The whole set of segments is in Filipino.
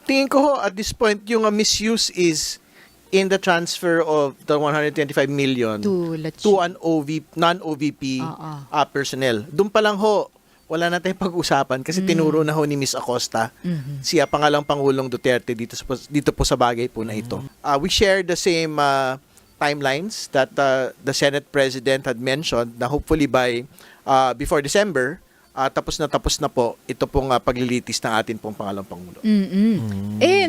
Tingin ko ho, at this point, yung misuse is in the transfer of the 125 million to an non-OVP personnel. Doon pa lang ho, wala na tayong pag-usapan kasi tinuro na ho ni Ms. Acosta, siya pangalang Pangulong Duterte dito po sa bagay po na ito. We share the same timelines that the Senate President had mentioned na hopefully by before December, tapos na po ito pong paglilitis ng atin pong pangalawang Pangulo.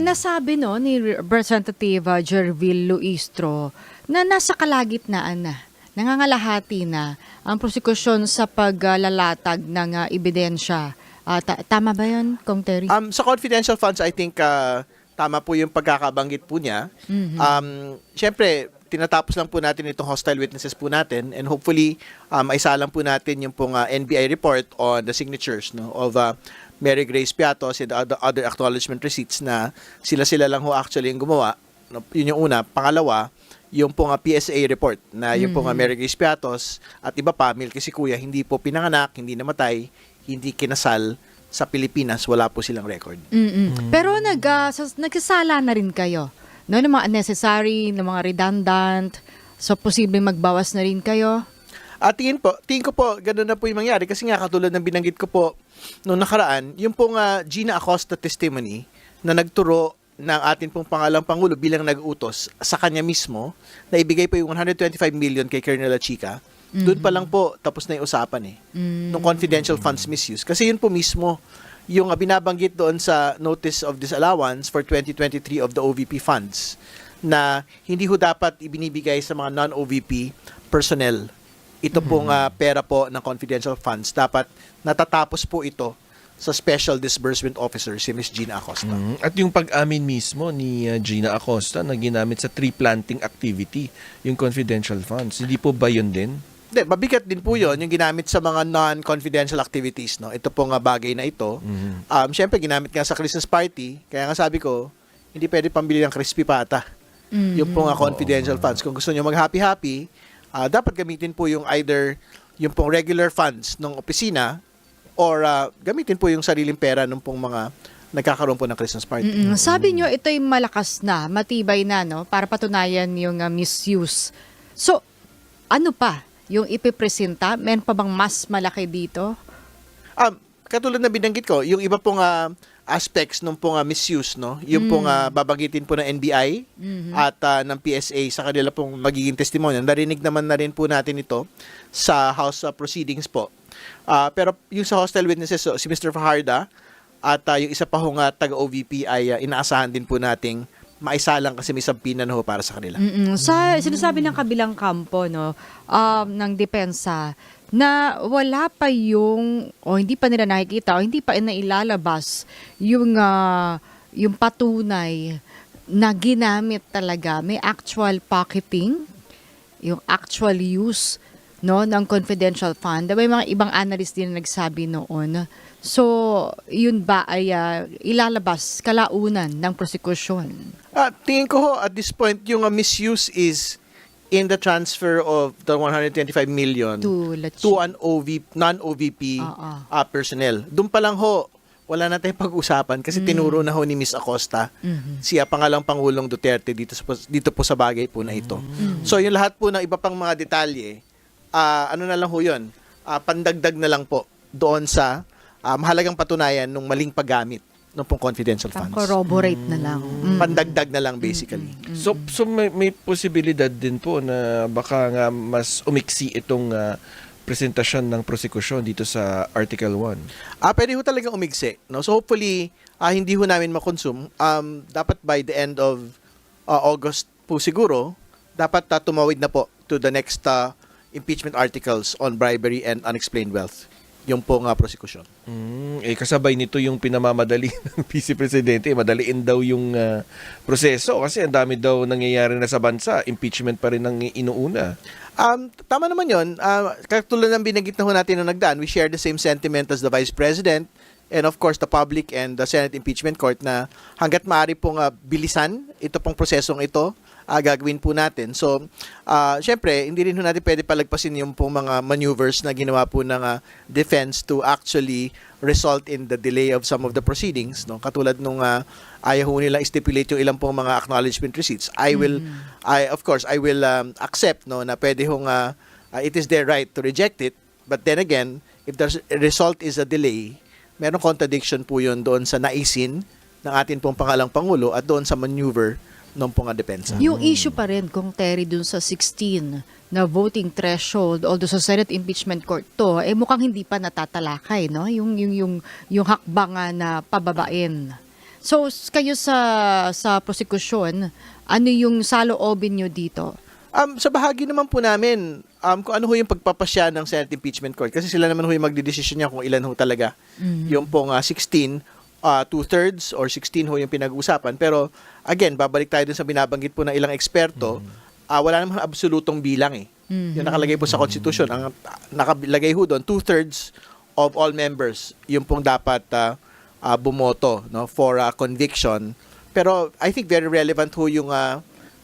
Nasabi ni Representative Jervil Luistro na nasa kalagitnaan na, nangangalahati na ang prosekusyon sa paglalatag ng ebidensya. Tama ba yun, Kong Terry? Sa confidential funds, I think tama po yung pagkakabanggit po niya. Siyempre, tinatapos lang po natin itong hostile witnesses po natin, and hopefully maisalang po natin yung pong NBI report on the signatures of Mary Grace Piatos and the other acknowledgement receipts na sila lang ho actually yung gumawa. Yun yung una. Pangalawa, yung pong PSA report na yung pong Mary Grace Piatos at iba pa, Milky si Kuya, hindi po pinanganak, hindi namatay, hindi kinasal sa Pilipinas, wala po silang record. Pero nagsasala na rin kayo ng mga unnecessary, ng mga redundant, so posibleng magbawas na rin kayo? Tingin ko po, ganoon na po yung mangyari kasi nga katulad ng binanggit ko po noong nakaraan, yung pong Gina Acosta testimony na nagturo ng atin pong pangalang Pangulo bilang nag-utos sa kanya mismo na ibigay po yung 125 million kay Colonel Chica, doon pa lang po tapos na yung usapan nung confidential funds misuse. Kasi yun po mismo yung binabanggit doon sa Notice of Disallowance for 2023 of the OVP funds na hindi ho dapat ibinibigay sa mga non-OVP personnel. Ito pong pera po ng confidential funds. Dapat natatapos po ito sa Special Disbursement Officer, si Ms. Gina Acosta. At yung pag-amin mismo ni Gina Acosta na ginamit sa tree planting activity, yung confidential funds, hindi po ba yun din? Hindi, mabigat din po yun, yung ginamit sa mga non-confidential activities. Ito pong bagay na ito. Siyempre, ginamit nga sa Christmas party. Kaya nga sabi ko, hindi pwede pambili ng crispy pata. Yung pong confidential funds. Kung gusto nyo mag-happy-happy, dapat gamitin po yung either yung pong regular funds ng opisina or gamitin po yung sariling pera ng pong mga nagkakaroon po ng Christmas party. Sabi nyo, ito'y malakas na, matibay na, para patunayan yung misuse. So, ano pa yung ipipresenta? Meron pa bang mas malaki dito? Katulad na binanggit ko, yung iba pong aspects ng pong misuse, yung pong babanggitin po ng NBI at ng PSA sa kanila pong magiging testimonya. Narinig naman na rin po natin ito sa House proceedings po. Pero yung sa hostile witnesses, si Mr. Fajarda at yung isa pa hong taga-OVP ay inaasahan din po nating maisalang kasi may sampina para sa kanila. Sinasabi ng kabilang kampo ng depensa na wala pa yung hindi pa nila nakikita o hindi pa nailalabas yung patunay na ginamit talaga, may actual pocketing, yung actual use ng confidential fund. May mga ibang analyst din na nagsabi noon. So, yun ba ay ilalabas kalaunan ng prosekusyon? Tingin ko ho, at this point, yung misuse is in the transfer of the 125 million to an non-OVP personnel. Doon pa lang ho, wala na tayong pag-usapan kasi tinuro na ho ni Ms. Acosta, siya pangalang Pangulong Duterte dito po sa bagay po na ito. So, yung lahat po ng iba pang mga detalye, ano na lang ho yun, pandagdag na lang po doon sa mahalagang patunayan ng maling paggamit ng pong confidential funds. Corroborate na lang. Pandagdag na lang basically. So may posibilidad din po na baka nga mas umiksi itong presentasyon ng prosekusyon dito sa Article 1. Pwede ho talagang umigsi. So hopefully, hindi ho namin makonsume. Dapat by the end of August po siguro, dapat tumawid na po to the next impeachment articles on bribery and unexplained wealth. Yung pong prosekusyon. Kasabay nito yung pinamamadali ng Vice Presidente. Madaliin daw yung proseso kasi ang dami daw nangyayari na sa bansa. Impeachment pa rin ang inuuna. Tama naman yun. Katulad ng binanggit na ho natin nung nagdaan, we share the same sentiment as the Vice President and of course the public and the Senate Impeachment Court na hanggat maaari pong bilisan ito pong prosesong ito gagawin po natin. So, syempre, hindi rin po natin pwede palagpasin yung pong mga maneuvers na ginawa po ng defense to actually result in the delay of some of the proceedings, no? Katulad nung ayaw ho nilang stipulate yung ilang pong mga acknowledgement receipts. I will accept, no, na pwede hong it is their right to reject it, but then again, if the result is a delay, merong contradiction po yun doon sa naisin ng atin pong pangalang Pangulo at doon sa maneuver ng pong depensa. Yung issue pa rin kung Terry dun sa 16 na voting threshold, although sa Senate Impeachment Court to, mukhang hindi pa natatalakay, no? Yung hakbang na pababain. So kayo sa prosekusyon, ano yung saloobin nyo dito? Sa bahagi naman po namin, kung ano ho yung pagpapasya ng Senate Impeachment Court, kasi sila naman ho yung magdidesisyon niya kung ilan ho talaga. Yung pong 16, 2/3 or 16 ho yung pinag-uusapan. Pero again, babalik tayo dun sa binabanggit po ng ilang eksperto, wala namang absolutong bilang eh. Yung nakalagay po sa Constitution, ang nakalagay ho doon, 2/3 of all members, yung pong dapat bumoto, no, for conviction. Pero I think very relevant ho yung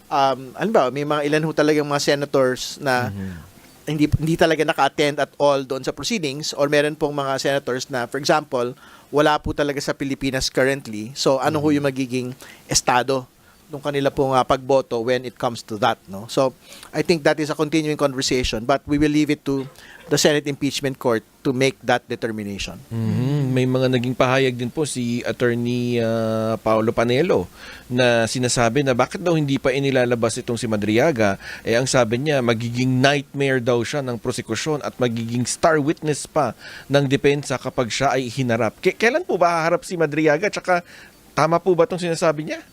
ano ba, may mga ilan ho talagang mga senators na hindi talaga naka-attend at all doon sa proceedings, or meron pong mga senators na, for example, wala po talaga sa Pilipinas currently. So ano ho yung magiging estado nung kanila pong pagboto when it comes to that, no? So I think that is a continuing conversation, but we will leave it to the Senate Impeachment Court to make that determination. May mga naging pahayag din po si Attorney Paolo Panelo na sinasabi na bakit daw hindi pa inilalabas itong si Madriaga. Ang sabi niya, magiging nightmare daw siya ng prosekusyon at magiging star witness pa ng depensa kapag siya ay hinarap. Kailan po ba haharap si Madriaga? Tsaka tama po ba itong sinasabi niya?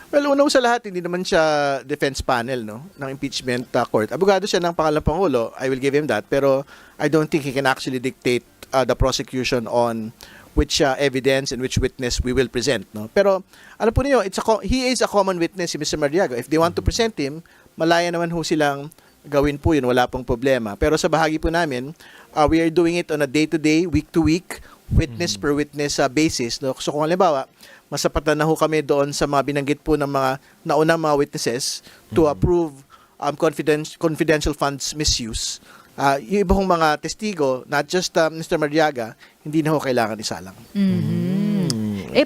Well, una sa lahat, hindi naman siya defense panel, no, ng impeachment court. Abogado siya ng pangalang Pangulo, I will give him that, pero I don't think he can actually dictate the prosecution on which evidence and which witness we will present, no. Pero alam po niyo, he is a common witness, si Mr. Madriaga. If they want to present him, malaya naman ho silang gawin po yun, wala pong problema. Pero sa bahagi po namin, we are doing it on a day-to-day, week-to-week, witness per witness basis, no. So kung halimbawa, masapatan na ho kami doon sa mga binanggit po ng mga naunang mga witnesses to approve confidential funds misuse. Yung iba hong mga testigo, not just Mr. Madriaga, hindi na ho kailangan isalang.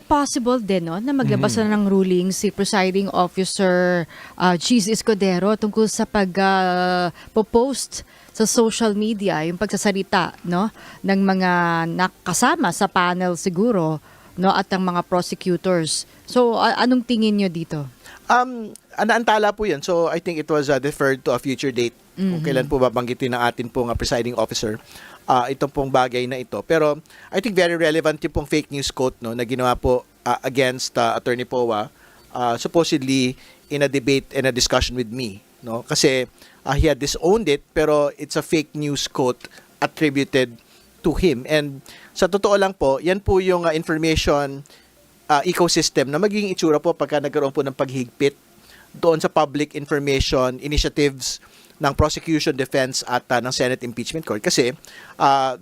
Possible din, no, na maglabas na ng ruling si Presiding Officer Cheese Escudero tungkol sa pag-post sa social media, yung pagsasalita, no, ng mga nakasama sa panel siguro, no, at ang mga prosecutors. So, anong tingin nyo dito? Naantala po yan. So, I think it was deferred to a future date. Kung kailan po babanggitin ng atin pong presiding officer itong pong bagay na ito. Pero, I think very relevant yung pong fake news quote, no, na ginawa po against Attorney Powa, supposedly in a debate and a discussion with me. No? Kasi he had disowned it, pero it's a fake news quote attributed to him. And sa totoo lang po, yan po yung information ecosystem na magiging itsura po pagka nagkaroon po ng paghigpit doon sa public information initiatives ng prosecution, defense at ng Senate Impeachment Court. Kasi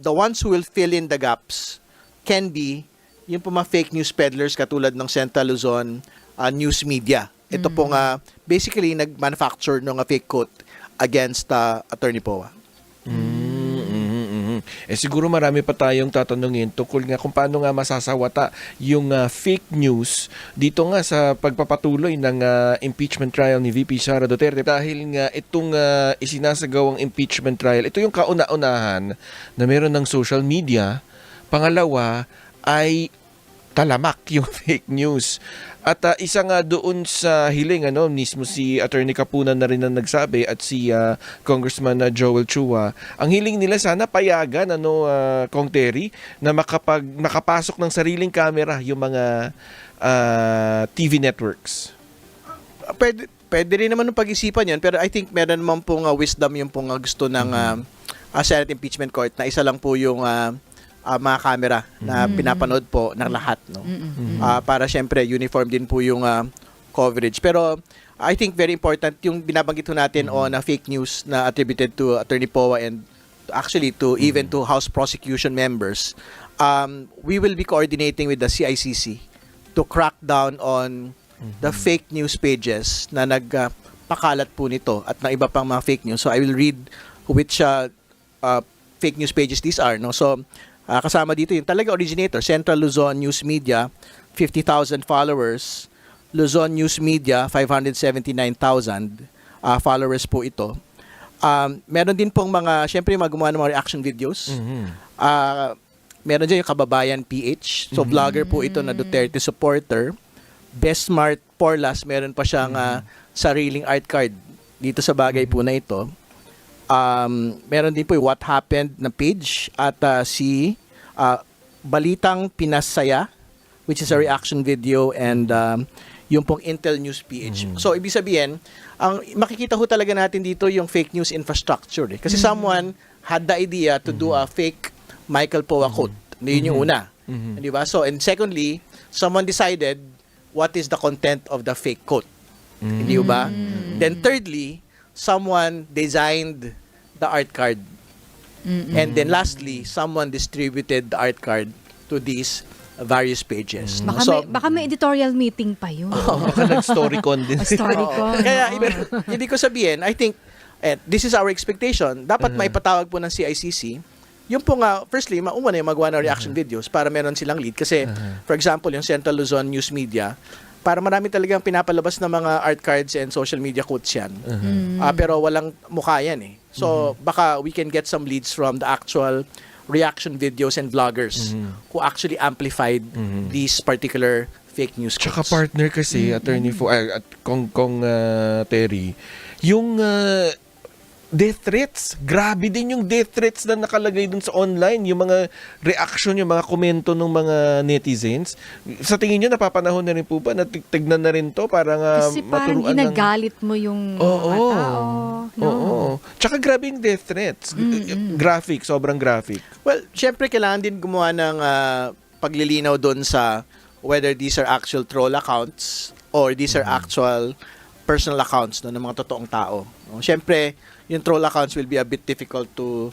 the ones who will fill in the gaps can be yung po mga fake news peddlers katulad ng Central Luzon news media. Ito pong basically nag-manufacture ng fake quote against Attorney Powa. Siguro marami pa tayong tatanungin tungkol nga kung paano nga masasawata yung fake news dito nga sa pagpapatuloy ng impeachment trial ni VP Sara Duterte. Dahil nga itong isinasagawang impeachment trial, ito yung kauna-unahan na meron ng social media. Pangalawa ay talamak yung fake news. At isa nga doon sa hiling, mismo si Attorney Kapunan na rin ang nagsabi at si Congressman Joel Chua, ang hiling nila sana payagan, Kong Terry, na makapasok ng sariling camera yung mga TV networks. Pwede rin naman ng pag-isipan yan, pero I think meron naman pong wisdom yung pong gusto ng Senate Impeachment Court na isa lang po yung mga camera na pinapanood po ng lahat, no? Para syempre uniform din po yung coverage. Pero I think very important yung binabanggit ho natin on fake news na attributed to Attorney Powa and actually to even to House prosecution members. We will be coordinating with the CICC to crack down on the fake news pages na pakalat po nito at ng iba pang mga fake news. So I will read which fake news pages these are. No? So kasama dito yung talaga originator, Central Luzon News Media, 50,000 followers. Luzon News Media, 579,000 followers po ito. Meron din pong syempre mga gumawa ng mga reaction videos. Meron dyan yung Kababayan PH. So, vlogger po ito na Duterte supporter. Best Smart Porlas, meron pa siyang sariling art card dito sa bagay po na ito. Meron din po yung What Happened na page at si Balitang Pinasaya, which is a reaction video, and yung pong Intel News PH. So, ibig sabihin, ang makikita ho talaga natin dito yung fake news infrastructure. Kasi someone had the idea to do a fake Michael Poa quote. Yun yung una. Di ba? So, and secondly, someone decided what is the content of the fake quote. Hindi ba? Then thirdly, someone designed the art card. And then lastly, someone distributed the art card to these various pages. Baka may editorial meeting pa yun. Baka nag-storycon din. Storycon. Kaya hindi ko sabihin, I think, this is our expectation. Dapat maipatawag po ng CICC yung po nga, firstly, mauna yung magawa ng reaction videos para meron silang lead. Kasi, for example, yung Central Luzon News Media, para marami talagang pinapalabas ng mga art cards and social media quotes yan. Pero walang mukha yan eh. So, baka we can get some leads from the actual reaction videos and vloggers who actually amplified these particular fake news Tsaka quotes. partner kasi, attorney at Kong Terry, yung death threats. Grabe din yung death threats na nakalagay dun sa online. Yung mga reaction, yung mga komento ng mga netizens. Sa tingin nyo, napapanahon na rin po ba? Natignan na rin to para nga Kasi parang maturuan ginagalit mo yung mga tao. No? Oo. Tsaka grabe yung death threats. Graphic, sobrang graphic. Well, syempre kailangan din gumawa ng paglilinaw doon sa whether these are actual troll accounts or these are actual personal accounts ng mga totoong tao. No? Syempre, yung troll accounts will be a bit difficult to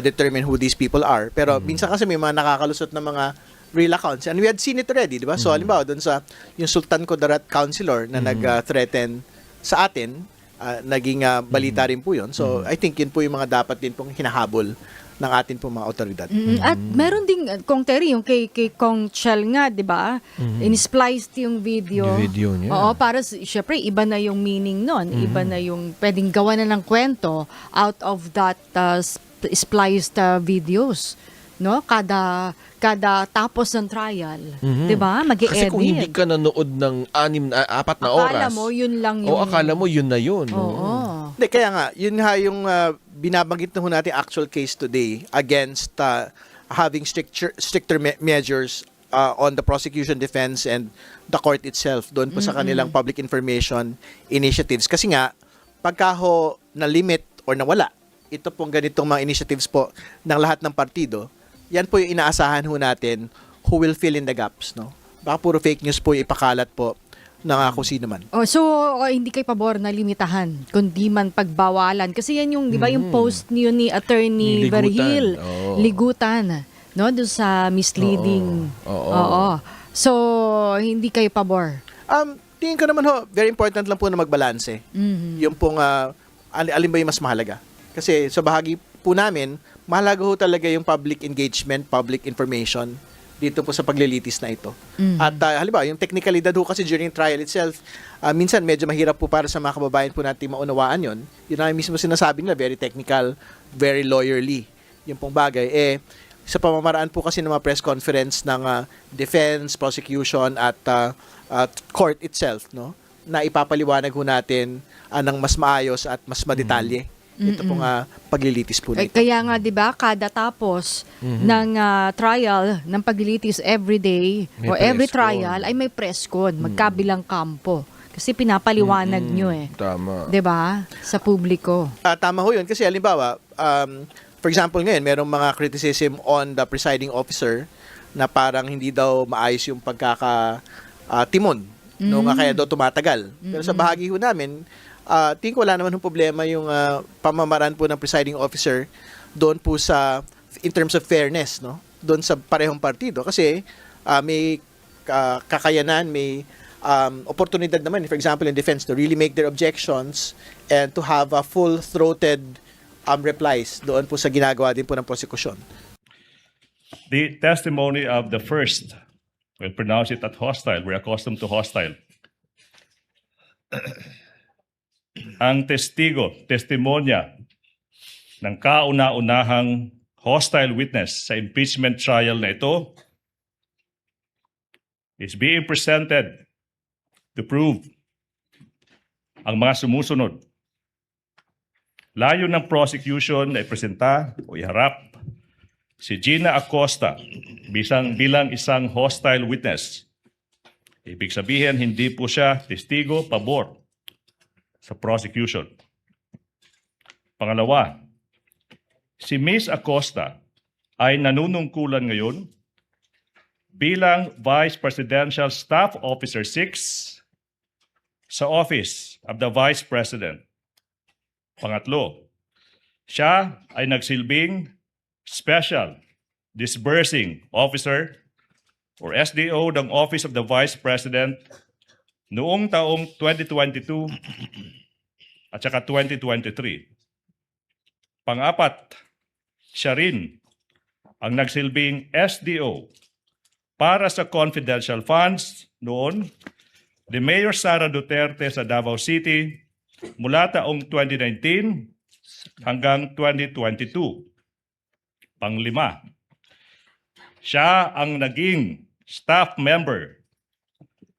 determine who these people are. Pero minsan kasi may mga nakakalusot na mga real accounts. And we had seen it already, di ba? So, halimbawa, doon sa yung Sultan Kudarat Councilor na nag-threaten sa atin, naging balita rin po yun. So, I think yun po yung mga dapat din pong hinahabol ng atin pong mga otoridad. At meron ding, Kong Terry, yung kay Kong Chel nga, di ba? In-spliced yung video. Yung video niya. Oo, para syempre, iba na yung meaning nun. Iba na yung pwedeng gawa na ng kwento out of that spliced videos. No? Kada tapos ng trial. Di ba? Mag-e-edit. Kasi kung hindi ka nanood ng 4 na oras. Akala mo, yun lang yung... akala mo yun na yun. Oo. Hindi, kaya nga, yun yung binabanggit na ho natin actual case today against having stricter measures on the prosecution, defense, and the court itself doon po sa kanilang public information initiatives. Kasi nga, pagka ho na-limit or nawala, ito pong ganitong mga initiatives po ng lahat ng partido, yan po yung inaasahan ho natin who will fill in the gaps. No? Baka puro fake news po yung ipakalat po ng kung sino man. Oh, so hindi kay pabor na limitahan, kundi man pagbawalan. Kasi yan yung, di ba, yung post niyo ni Attorney Ligutan. Verhil, Oo. Ligutan, no, doon sa misleading. Oo. So, hindi kayo pabor. Tingin ko naman ho, very important lang po na magbalanse. Yung pong, alin ba yung mas mahalaga? Kasi sa bahagi po namin, mahalaga ho talaga yung public engagement, public information dito po sa paglilitis na ito. At halimbawa, yung technicalidad ho kasi during trial itself, minsan medyo mahirap po para sa mga kababayan po natin maunawaan yon. Yun ang mismo sinasabi nila, very technical, very lawyerly. Yung pong bagay. Sa pamamaraan po kasi ng mga press conference ng defense, prosecution at court itself, no, na ipapaliwanag ho natin ng mas maayos at mas madetalye. Ito pong paglilitis po nito. Kaya nga, di ba, kada tapos ng trial, ng paglilitis every day May or every press con. trial, ay may press con, magkabilang kampo. Kasi pinapaliwanag nyo Tama. Di ba? Sa publiko. Tama ho yun. Kasi halimbawa, for example ngayon, merong mga criticism on the presiding officer na parang hindi daw maayos yung pagkakatimon. No, nga kaya daw tumatagal. Pero sa bahagi ho namin, tingin ko wala naman yung problema yung pamamaraan po ng presiding officer doon po sa, in terms of fairness, no? Doon sa parehong partido. Kasi may kakayanan, may oportunidad naman, for example, in defense, to really make their objections and to have a full-throated replies doon po sa ginagawa din po ng prosecution. The testimony of the first, we'll pronounce it at hostile, we're accustomed to hostile. Ang testimonya ng kauna-unahang hostile witness sa impeachment trial na ito is being presented to prove ang mga sumusunod. Layo ng prosecution na ipresenta o iharap si Gina Acosta bilang isang hostile witness. Ibig sabihin, hindi po siya testigo pabor sa prosecution. Pangalawa, si Ms. Acosta ay nanunungkulan ngayon bilang Vice Presidential Staff Officer 6 sa Office of the Vice President. Pangatlo, siya ay nagsilbing Special Disbursing Officer or SDO ng Office of the Vice President noong taong 2022 at saka 2023. Pang-apat, siya rin ang nagsilbing SDO para sa confidential funds noon ni Mayor Sara Duterte sa Davao City mula taong 2019 hanggang 2022. Panglima, siya ang naging staff member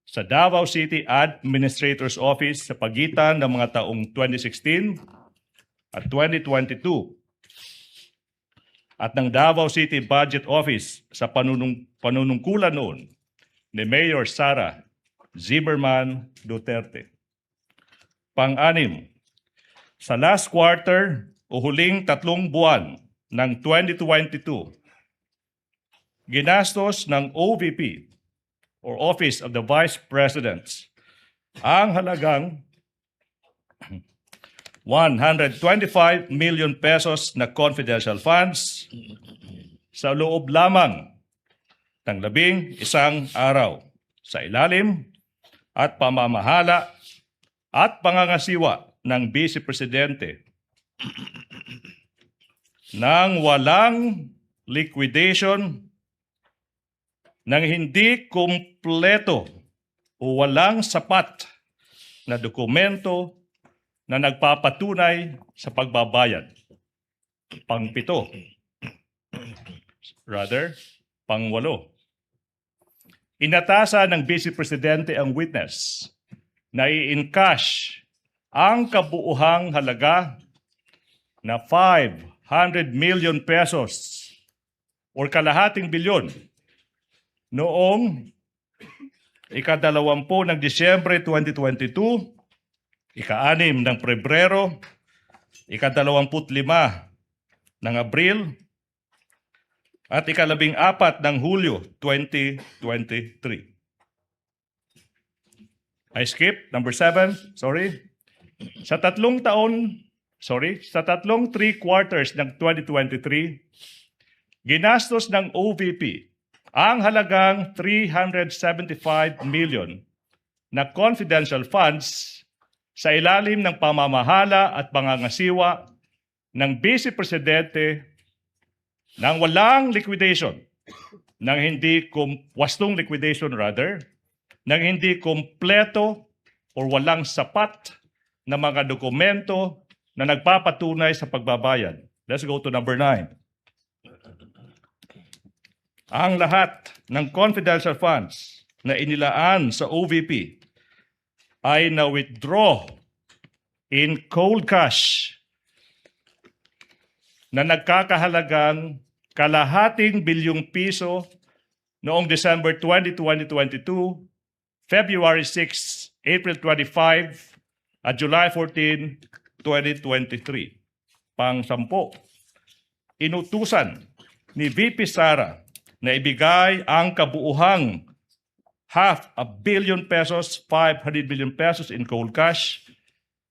sa Davao City Administrator's Office sa pagitan ng mga taong 2016 at 2022 at ng Davao City Budget Office sa panunungkulan noon ni Mayor Sara Zimmerman Duterte. Pang-anim, sa last quarter o huling 3 buwan ng 2022, ginastos ng OVP or Office of the Vice President ang halagang 125 million pesos na confidential funds sa loob lamang ng 11 araw sa ilalim at pamamahala at pangangasiwa ng Vice Presidente nang walang liquidation, nang hindi kumpleto o walang sapat na dokumento na nagpapatunay sa pagbabayad. Pang-7. Pang-8. Inatasan ng Vice Presidente ang witness na i-encash ang kabuuhang halaga na 500 million pesos or kalahating bilyon noong ika-20 ng Disyembre 2022, ika-6 ng Pebrero, ika-25 ng Abril, at ika-14 ng Hulyo 2023. I skip number 7, sorry. Sa tatlong 3 quarters ng 2023, ginastos ng OVP ang halagang 375 million na confidential funds sa ilalim ng pamamahala at pangangasiwa ng Vice Presidente nang walang liquidation, wastong liquidation rather, nang hindi kompleto o walang sapat na mga dokumento na nagpapatunay sa pagbabayad. Let's go to number 9. Ang lahat ng confidential funds na inilaan sa OVP ay na-withdraw in cold cash na nagkakahalagang kalahating bilyong piso noong December 20, 2022, February 6, April 25, at July 14, 2023. Pang-10, inutusan ni VP Sara na ibigay ang kabuuhang 500 million pesos, 500 million pesos in cold cash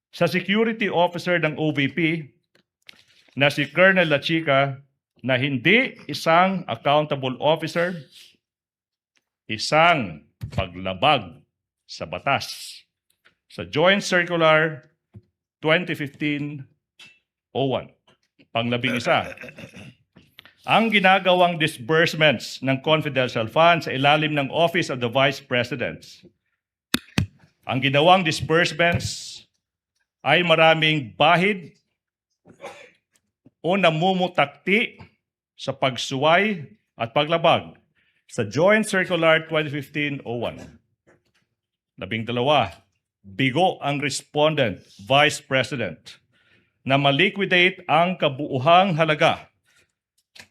sa security officer ng OVP na si Colonel Lachica na hindi isang accountable officer, isang paglabag sa batas. Sa Joint Circular 2015-01, Panglabing-1, ang ginagawang disbursements ng confidential funds sa ilalim ng Office of the Vice President. Ang ginawang disbursements ay maraming bahid o namumutakti sa pagsuway at paglabag sa Joint Circular 2015-01. 12, bigo ang respondent, Vice President, na maliquidate ang kabuuhang halaga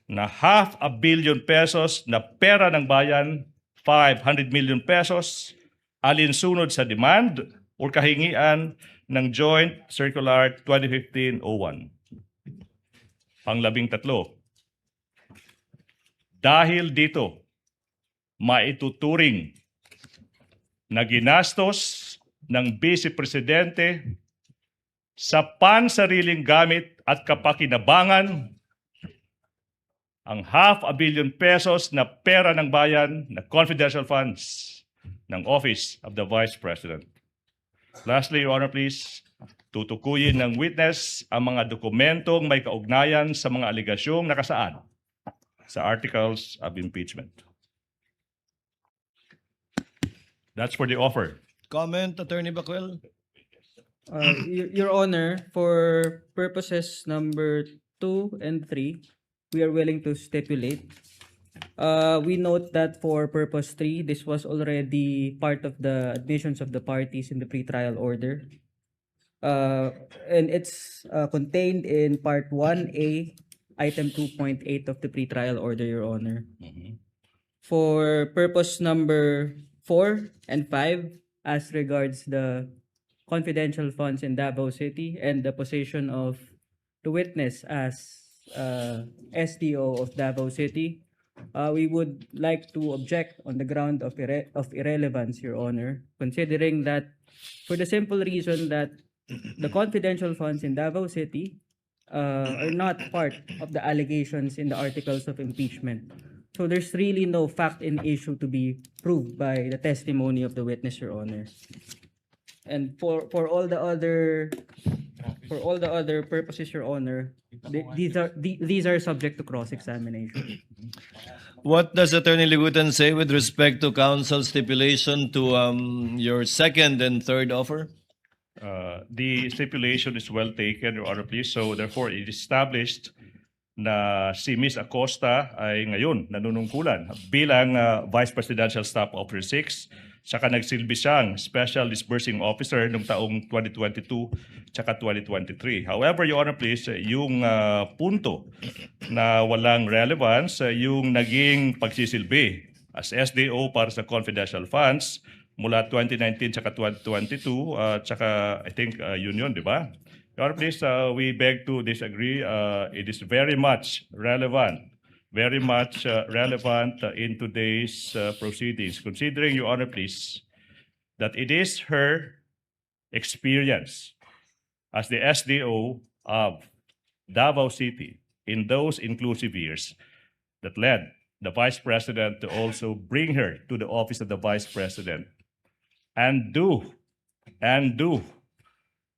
na 500 million pesos na pera ng bayan, 500 million pesos, alinsunod sa demand o kahingian ng Joint Circular 2015-01. 13, dahil dito, maituturing na ginastos ng Vice Presidente sa pansariling gamit at kapakinabangan ang 500 million pesos na pera ng bayan na confidential funds ng Office of the Vice President. Lastly, Your Honor, please, tutukuyin ng witness ang mga dokumentong may kaugnayan sa mga aligasyong nakasaad sa Articles of Impeachment. That's for the offer. Comment, Attorney Bacuel? Your Honor, for purposes number 2 and 3, we are willing to stipulate. We note that for purpose 3, this was already part of the admissions of the parties in the pretrial order. And it's contained in Part 1A, Item 2.8 of the pretrial order, Your Honor. For purpose number 4 and 5, as regards the confidential funds in Davao City and the position of the witness as SDO of Davao City, we would like to object on the ground of irrelevance, Your Honor, considering that for the simple reason that the confidential funds in Davao City are not part of the allegations in the articles of impeachment. So there's really no fact in issue to be proved by the testimony of the witness, Your Honor. And for all the other purposes, Your Honor, these are subject to cross-examination. What does Attorney Ligutan say with respect to counsel's stipulation to your second and third offer? The stipulation is well taken, Your Honor, please. So therefore, it is established na si Ms. Acosta ay ngayon nanunungkulan bilang Vice Presidential Staff Officer 6, saka nagsilbi siyang Special Disbursing Officer noong taong 2022 saka 2023. However, Your Honor, please, yung punto na walang relevance, yung naging pagsisilbi as SDO para sa confidential funds mula 2019 saka 2022, saka I think yun, di ba? Your Honor, please, we beg to disagree. It is very much relevant in today's proceedings, considering, Your Honor, please, that it is her experience as the SDO of Davao City in those inclusive years that led the Vice President to also bring her to the office of the Vice President and do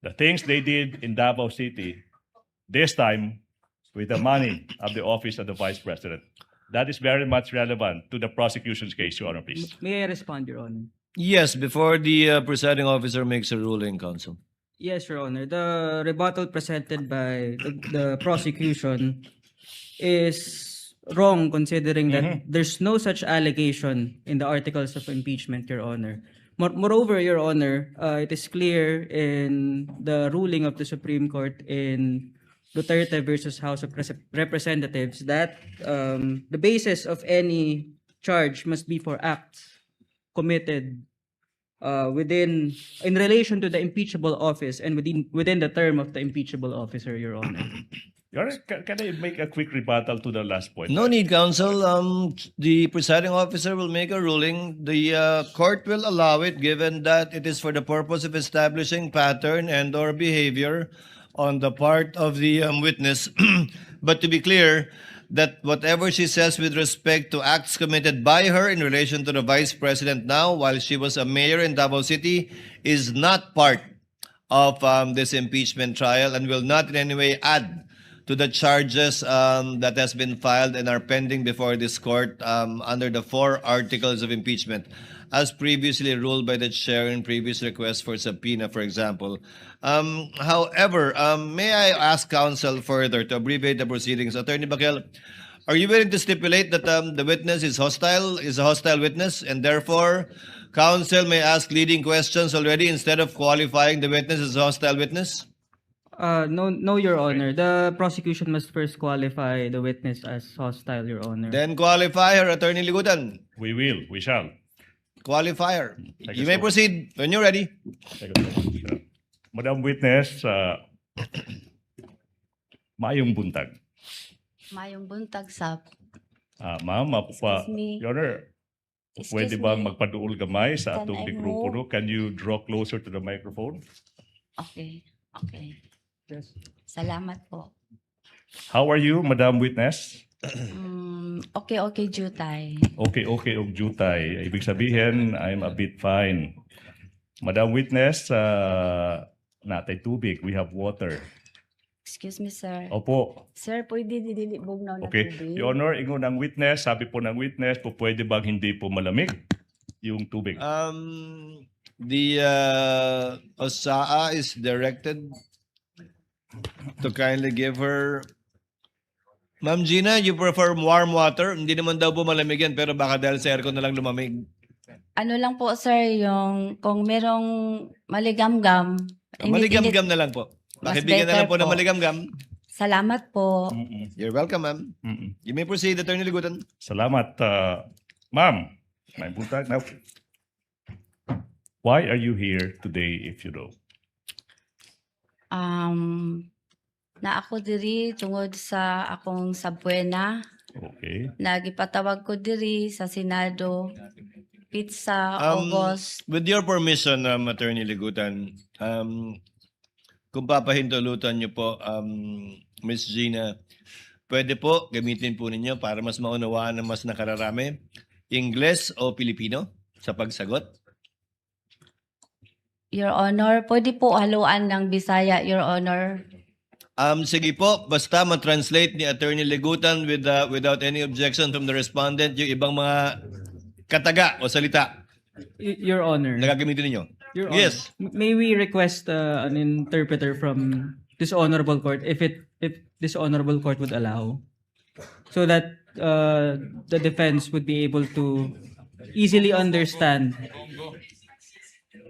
the things they did in Davao City, this time with the money of the office of the Vice President. That is very much relevant to the prosecution's case, Your Honor, please. May I respond, Your Honor? Yes, before the presiding officer makes a ruling, counsel. Yes, Your Honor. The rebuttal presented by the prosecution is wrong, considering that there's no such allegation in the articles of impeachment, Your Honor. Moreover, Your Honor, it is clear in the ruling of the Supreme Court in Duterte versus House of Representatives that the basis of any charge must be for acts committed in relation to the impeachable office and within the term of the impeachable officer, Your Honor. Your Honor, can I make a quick rebuttal to the last point? No need, counsel. The presiding officer will make a ruling. The court will allow it, given that it is for the purpose of establishing pattern and/or behavior on the part of the witness. But to be clear, that whatever she says with respect to acts committed by her in relation to the Vice President now, while she was a mayor in Davao City, is not part of this impeachment trial and will not in any way add to the charges that has been filed and are pending before this court under the 4 articles of impeachment, as previously ruled by the chair in previous requests for subpoena, for example. However, may I ask counsel further to abbreviate the proceedings? Attorney Bakel, are you willing to stipulate that the witness is a hostile witness, and therefore counsel may ask leading questions already instead of qualifying the witness as a hostile witness? No, Your Honor. The prosecution must first qualify the witness as hostile, Your Honor. Then qualify her, Attorney Ligutan. We shall. Qualify her. Thank You you may so much. proceed when you're ready. Thank you so much. Madam Witness, maayong buntag. Mayong buntag sa Ma'am, Excuse me. Your Honor, Excuse pwede bang me. magpaduol gamay sa Can atong I grupo? move? No? Can you draw closer to the microphone? Okay. Salamat po. How are you, Madam Witness? Okay, Jutay. Okay, og jutay. Ibig sabihin, I'm a bit fine. Madam Witness, natay tubig. We have water. Excuse me, sir. Opo. Sir, pwede didilibog na Okay. tubig? Your Honor, ingon ng witness, sabi po ng witness, po pwede bang hindi po malamig yung tubig? The OSAA is directed to kindly give her. Ma'am Gina, you prefer warm water? Hindi naman daw po malamig yan, pero baka dahil sa aircon na lang lumamig. Ano lang po, sir, yung kung merong maligamgam. init-init- Maligam-gam na lang po. Mas Pakibigyan na lang po better ng po. maligam-gam. Salamat po. Mm-mm. You're welcome, ma'am. Mm-mm. You may proceed, Attorney Ligutan. Salamat, ma'am. May buntag now. Why are you here today, if you know? Na ako diri tungod sa akong sabwena. Okay. Nagipatawag ko diri sa Senado. Pizza, August. With your permission, Attorney Ligutan, kung papahintulutan niyo po, Ms. Gina, pwede po gamitin po ninyo para mas maunawaan ng mas nakararami, Ingles o Pilipino sa pagsagot? Your Honor, pwede po haluan ng Bisaya, Your Honor. Sige po, basta ma-translate ni Attorney Ligutan without any objection from the respondent yung ibang mga kataga o salita Your Honor. na gagamitin ninyo. Your Honor. Yes. May we request an interpreter from this honorable court if this honorable court would allow, so that the defense would be able to easily understand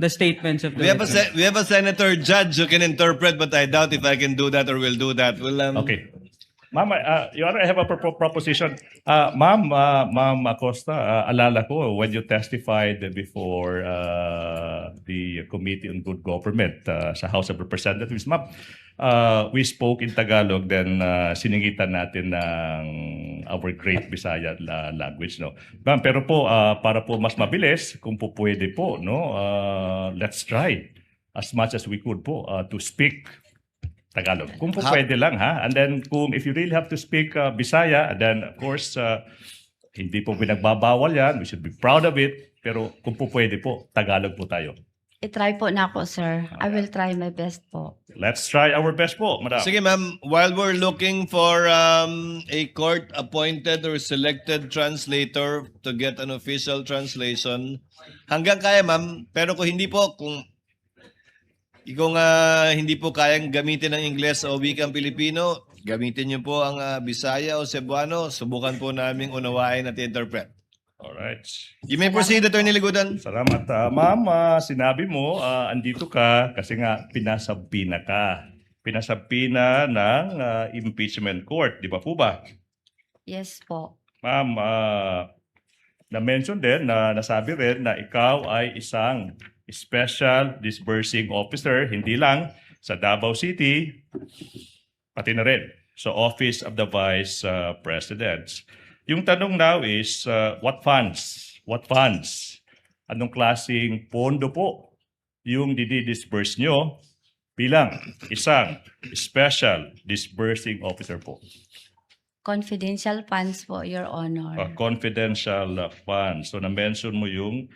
the statements of the witness. We have a senator judge who can interpret, but I doubt if I can do that or will do that. Okay. Ma'am, Your Honor, I have a proposition. Ma'am Acosta, alala ko when you testified before the Committee on Good Government sa House of Representatives, ma'am, we spoke in Tagalog, then siningitan natin ng our great Bisaya language, no? Ma'am, pero po, para po mas mabilis, kung po pwede po, no, let's try as much as we could po to speak Tagalog. Kung po pwede lang, ha? And then, if you really have to speak Bisaya, then of course, hindi po pinagbabawal yan. We should be proud of it. Pero kung po pwede po, Tagalog po tayo. I-try po na ako, sir. I will try my best po. Let's try our best po, madam. Sige ma'am, while we're looking for a court-appointed or selected translator to get an official translation, hanggang kaya ma'am, pero kung hindi po, kung hindi po kayang gamitin ang Ingles o wikang Pilipino, gamitin niyo po ang Bisaya o Cebuano, subukan po namin unawain at interpret. Alright. You may proceed, Attorney Ligutan. Salamat. Ma'am, sinabi mo, andito ka kasi nga pinasabina ka. Pinasabina ng impeachment court. Di ba po ba? Yes po. Ma'am, na-mention din, nasabi rin na ikaw ay isang special disbursing officer, hindi lang sa Davao City, pati na rin sa Office of the Vice President. Yung tanong now is, what funds? What funds? Anong klaseng pondo po yung didi-disburse nyo bilang isang special disbursing officer po? confidential funds po, Your Honor. Confidential funds. So na-mention mo yung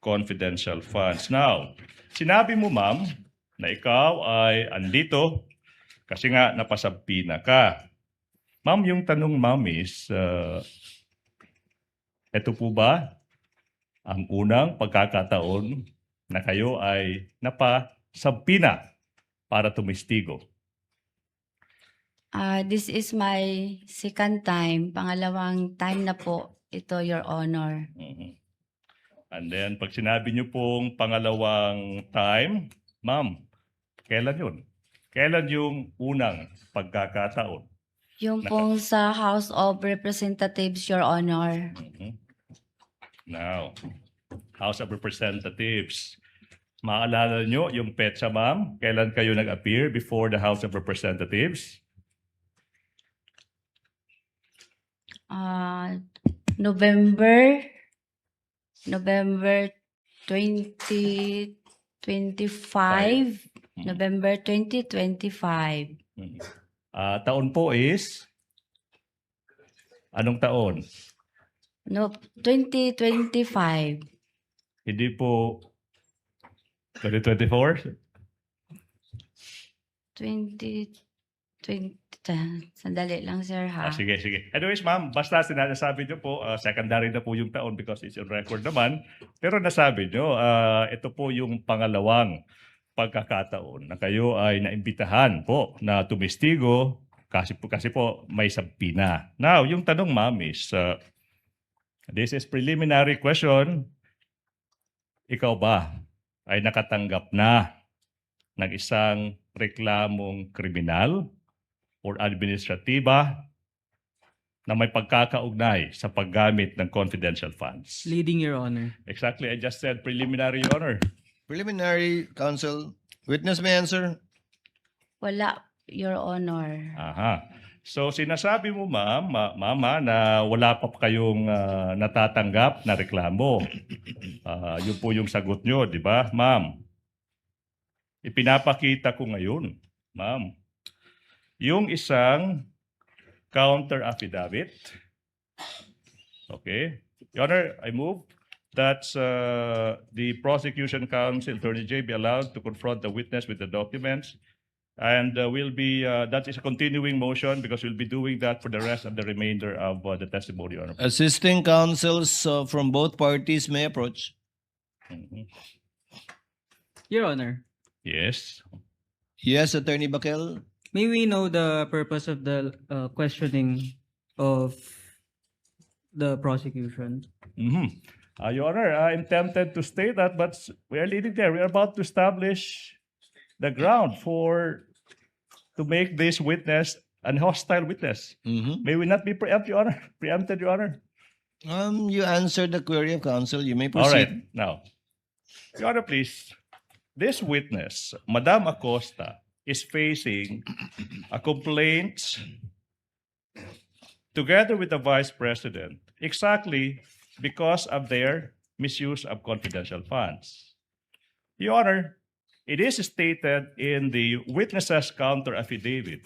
confidential funds. Now, sinabi mo ma'am na ikaw ay andito kasi nga napasabpina ka. Ma'am, yung tanong ma'am is, ito po ba ang unang pagkakataon na kayo ay napasabpina para tumistigo? This is my second time. Pangalawang time na po ito, Your Honor. Mhm. And then, pag sinabi niyo pong pangalawang time, ma'am, kailan yun? Kailan yung unang pagkakataon? Yung pong sa House of Representatives, Your Honor. Now, House of Representatives. Maalala nyo yung petsa, ma'am? Kailan kayo nag-appear before the House of Representatives? November 2025. November 2025. Taon po is? Anong taon? No, 2025. Hindi po 2024? 2020. Sandali lang, sir, ha? Sige, sige. Anyways, ma'am, basta sinasabi nyo po, secondary na po yung taon because it's on record naman. Pero nasabi nyo, ito po yung pangalawang pagkakataon na kayo ay naimbitahan po na tumistigo kasi po may sabpina. Now, yung tanong, ma'am, is this is preliminary question. Ikaw ba ay nakatanggap na ng isang reklamong kriminal or administratiba na may pagkakaugnay sa paggamit ng confidential funds? Leading, Your Honor. Exactly, I just said preliminary, Your Honor. Preliminary, counsel. Witness may answer. Wala, Your Honor. Aha. So sinasabi mo, ma'am, mama, na wala pa kayong natatanggap na reklamo. Yun po yung sagot nyo, di ba, ma'am? Ipinapakita ko ngayon, ma'am, yung isang counter affidavit. Okay. Your Honor, I move that the prosecution counsel, Attorney J, be allowed to confront the witness with the documents. And that is a continuing motion because we'll be doing that for the rest of the remainder of the testimony, Your Honor. Assisting counsels from both parties may approach. Mhm. Your Honor, Yes. Yes, Attorney Bakel. may we know the purpose of the questioning of the prosecution? Mhm. Your Honor, I'm tempted to state that, but we are leading there. We are about to establish the ground to make this witness an hostile witness. May we not be preempted, Your Honor? You answered the query of counsel. You may All right. proceed. Now, Your Honor, please. This witness, Madam Acosta, is facing a complaint together with the Vice President exactly because of their misuse of confidential funds. Your Honor, it is stated in the witness's counter affidavit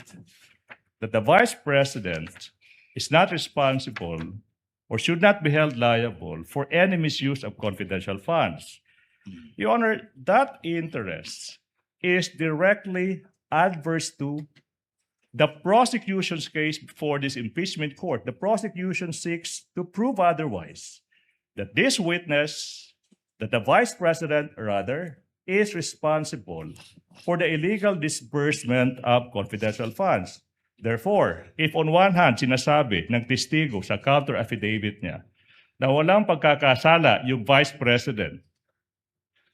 that the Vice President is not responsible or should not be held liable for any misuse of confidential funds. Your Honor, that interest is directly adverse to the prosecution's case before this impeachment court. The prosecution seeks to prove otherwise, that this witness, that the Vice President, rather, is responsible for the illegal disbursement of confidential funds. Therefore, if on one hand, sinasabi ng testigo sa counter affidavit niya na walang pagkakasala yung Vice President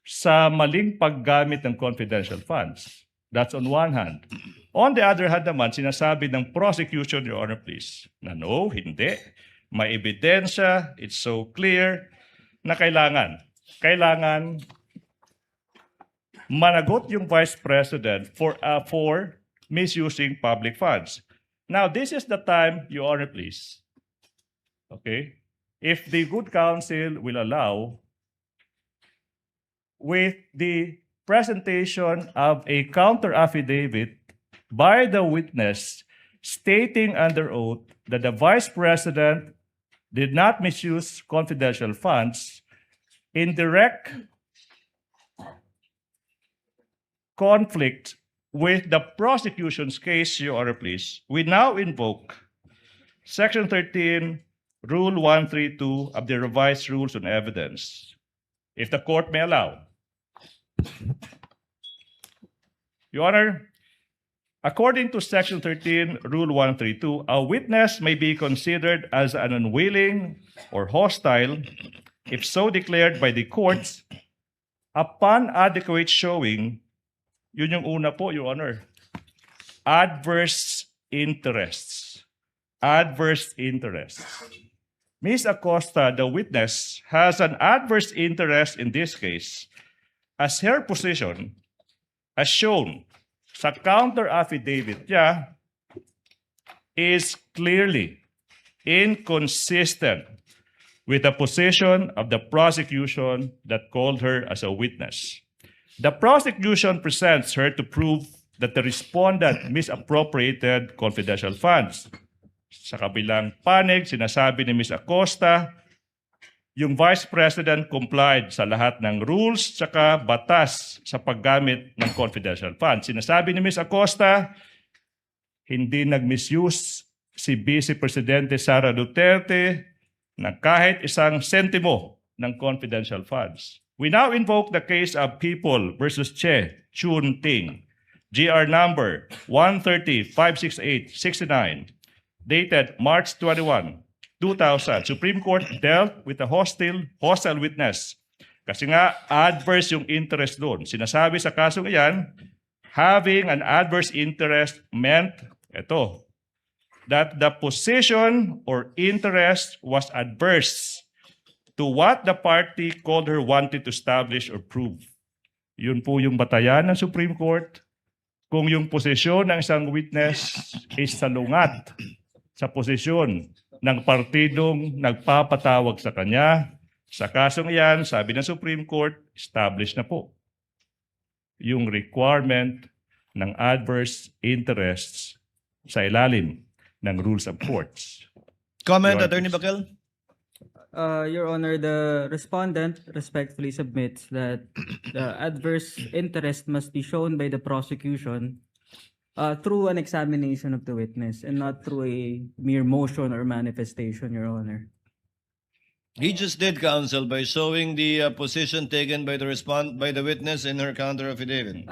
sa maling paggamit ng confidential funds, that's on one hand. On the other hand naman, sinasabi ng prosecution, Your Honor, please, na no, hindi. May ebidensya, it's so clear na kailangan managot yung Vice President for misusing public funds. Now, this is the time, Your Honor, please. Okay? If the good counsel will allow, with the presentation of a counter affidavit by the witness stating under oath that the Vice President did not misuse confidential funds in direct conflict with the prosecution's case, Your Honor, please, we now invoke Section 13, Rule 132 of the Revised Rules on Evidence. If the court may allow. Your Honor, according to Section 13, Rule 132, a witness may be considered as an unwilling or hostile if so declared by the courts upon adequate showing. Yun yung una po, Your Honor. Adverse interests. Adverse interests. Ms. Acosta, the witness, has an adverse interest in this case as her position, as shown sa counter affidavit niya, is clearly inconsistent with the position of the prosecution that called her as a witness. The prosecution presents her to prove that the respondent misappropriated confidential funds. Sa kabilang panig, sinasabi ni Ms. Acosta, yung Vice President complied sa lahat ng rules tsaka batas sa paggamit ng confidential funds. Sinasabi ni Ms. Acosta, hindi nag-misuse si Vice Presidente Sara Duterte ng kahit isang sentimo ng confidential funds. We now invoke the case of People versus Che Chun Ting, GR number 130-568-69, dated March 21, 2000. Supreme Court dealt with a hostile witness. Kasi nga, adverse yung interest doon. Sinasabi sa kasong iyan, having an adverse interest meant, that the position or interest was adverse to what the party called her wanted to establish or prove. Yun po yung batayan ng Supreme Court. Kung yung posisyon ng isang witness is salungat sa posisyon ng partidong nagpapatawag sa kanya, sa kasong iyan, sabi ng Supreme Court, established na po yung requirement ng adverse interests sa ilalim ng rules of courts. Comment, Your Honor, Attorney please. Bakel? Your Honor, the respondent respectfully submits that the adverse interest must be shown by the prosecution through an examination of the witness and not through a mere motion or manifestation, Your Honor. He just did, counsel, by showing the position taken by the witness in her counter affidavit.